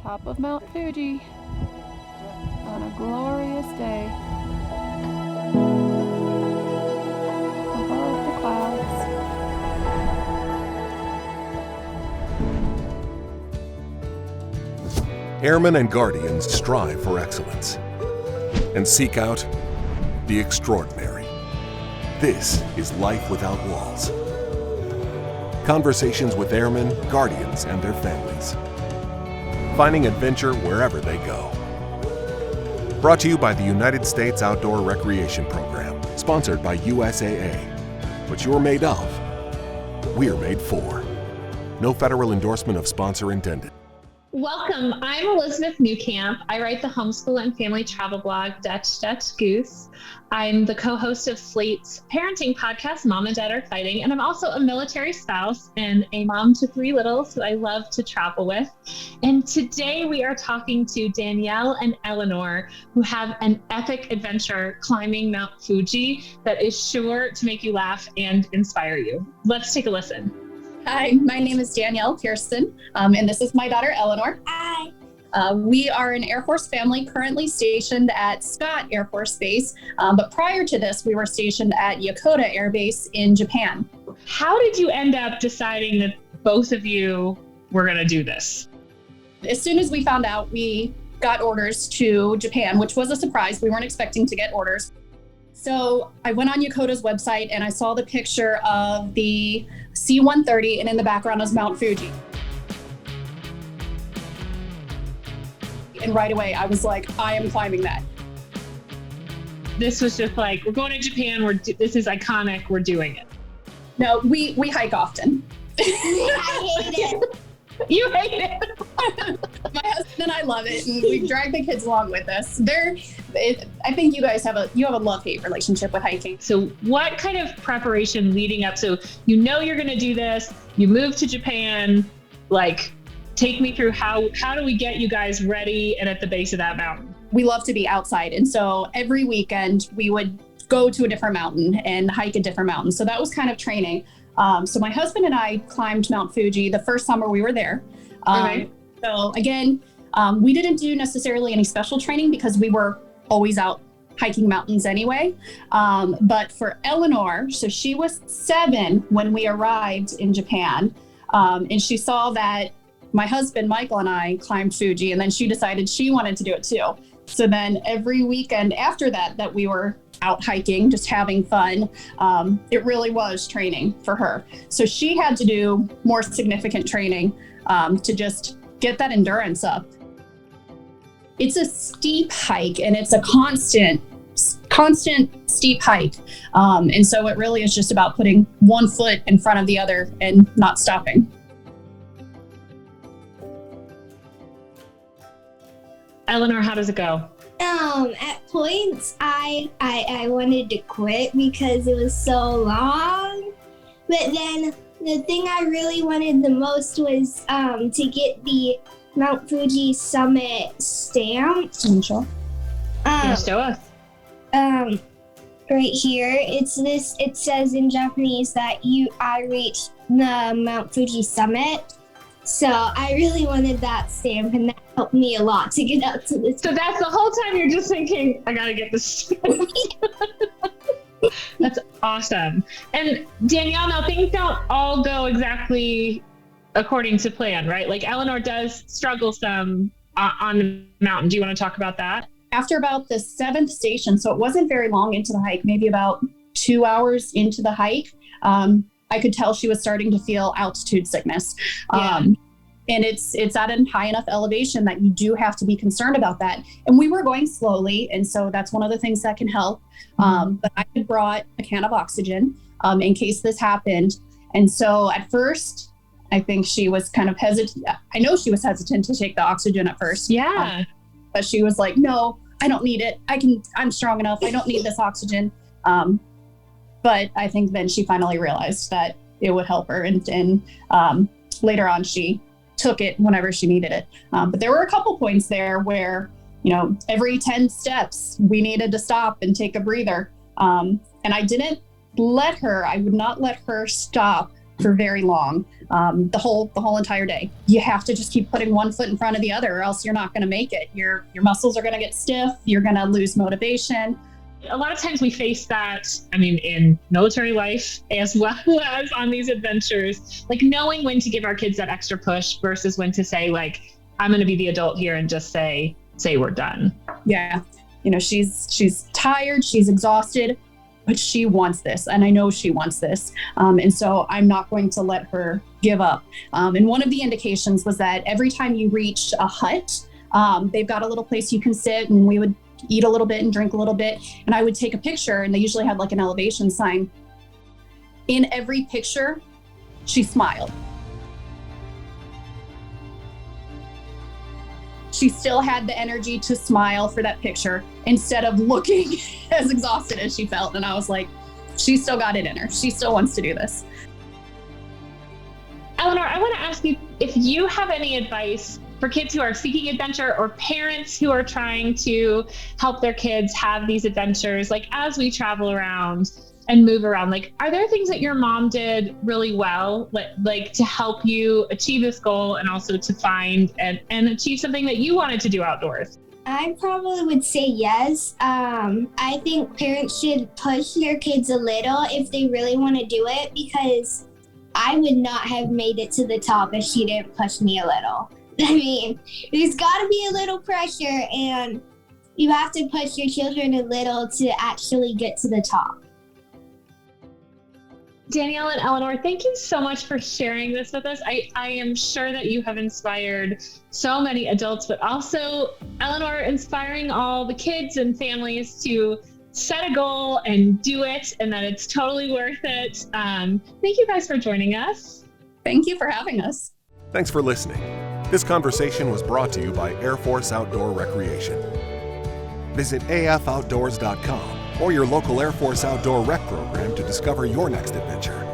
top of Mount Fuji on a glorious day above the clouds. Airmen and guardians strive for excellence and seek out the extraordinary. This is Life Without Walls. Conversations with airmen, guardians, and their families. Finding adventure wherever they go. Brought to you by the United States Outdoor Recreation Program, sponsored by USAA. What you're made of, we're made for. No federal endorsement of sponsor intended. Welcome. I'm Elizabeth Newcamp. I write the homeschool and family travel blog, Dutch Goose. I'm the co-host of Slate's parenting podcast, Mom and Dad Are Fighting, and I'm also a military spouse and a mom to 3 littles who I love to travel with. And today we are talking to Danielle and Eleanor, who have an epic adventure climbing Mount Fuji that is sure to make you laugh and inspire you. Let's take a listen. Hi, my name is Danielle Kirsten, and this is my daughter, Eleanor. Hi. We are an Air Force family currently stationed at Scott Air Force Base, but prior to this, we were stationed at Yokota Air Base in Japan. How did you end up deciding that both of you were going to do this? As soon as we found out, we got orders to Japan, which was a surprise. We weren't expecting to get orders. So I went on Yokota's website and I saw the picture of the C-130, and in the background is Mount Fuji. And right away, I was like, I am climbing that. This was just like, we're going to Japan. This is iconic. We're doing it. No, we hike often. I hate it. You hate it. My husband and I love it, and we drag the kids along with us. I think you guys have a love-hate relationship with hiking. So what kind of preparation leading up? So you know you're going to do this. You move to Japan. Like, take me through how do we get you guys ready and at the base of that mountain? We love to be outside, and so every weekend we would go to a different mountain and hike a different mountain. So that was kind of training. So my husband and I climbed Mount Fuji the first summer we were there. Okay. So again, we didn't do necessarily any special training because we were always out hiking mountains anyway. But for Eleanor, so she was 7 when we arrived in Japan, and she saw that my husband, Michael, and I climbed Fuji, and then she decided she wanted to do it too. So then every weekend after that we were out hiking, just having fun, it really was training for her. So she had to do more significant training to just get that endurance up. It's a steep hike, and it's a constant steep hike. And so it really is just about putting one foot in front of the other and not stopping. Eleanor, how does it go? At points, I wanted to quit because it was so long. But then the thing I really wanted the most was to get the Mount Fuji summit stamp. Sure. Can you show us? Right here, it says in Japanese that I reached the Mount Fuji summit. So I really wanted that stamp, and that helped me a lot to get up to this. So that's the whole time you're just thinking, I gotta get this. That's awesome. And Danielle, now things don't all go exactly according to plan, right? Like Eleanor does struggle some on the mountain. Do you want to talk about that? After about the 7th station, so it wasn't very long into the hike, maybe about 2 hours into the hike, I could tell she was starting to feel altitude sickness. Yeah. And it's at a high enough elevation that you do have to be concerned about that. And we were going slowly, and so that's one of the things that can help. But I had brought a can of oxygen in case this happened. And so at first, I think she was kind of hesitant. I know she was hesitant to take the oxygen at first. Yeah. But she was like, no, I don't need it. I'm strong enough. I don't need this oxygen. But I think then she finally realized that it would help her. And later on, she took it whenever she needed it. But there were a couple points there where, every 10 steps, we needed to stop and take a breather. And I would not let her stop for very long, the whole entire day. You have to just keep putting one foot in front of the other, or else you're not going to make it. Your muscles are going to get stiff. You're going to lose motivation. A lot of times we face that, in military life as well as on these adventures, like knowing when to give our kids that extra push versus when to say, like, I'm going to be the adult here and just say we're done. Yeah. She's tired, she's exhausted, but she wants this. And I know she wants this. And so I'm not going to let her give up. And one of the indications was that every time you reach a hut, they've got a little place you can sit, and we would eat a little bit and drink a little bit. And I would take a picture, and they usually had like an elevation sign. In every picture, she smiled. She still had the energy to smile for that picture instead of looking as exhausted as she felt. And I was like, she's still got it in her. She still wants to do this. Eleanor, I want to ask you if you have any advice for kids who are seeking adventure or parents who are trying to help their kids have these adventures, like as we travel around and move around, like, are there things that your mom did really well, like to help you achieve this goal and also to find and achieve something that you wanted to do outdoors? I probably would say yes. I think parents should push their kids a little if they really want to do it, because I would not have made it to the top if she didn't push me a little. There's got to be a little pressure, and you have to push your children a little to actually get to the top. Danielle and Eleanor, thank you so much for sharing this with us. I am sure that you have inspired so many adults, but also, Eleanor, inspiring all the kids and families to set a goal and do it, and that it's totally worth it. Thank you guys for joining us. Thank you for having us. Thanks for listening. This conversation was brought to you by Air Force Outdoor Recreation. Visit afoutdoors.com or your local Air Force Outdoor Rec program to discover your next adventure.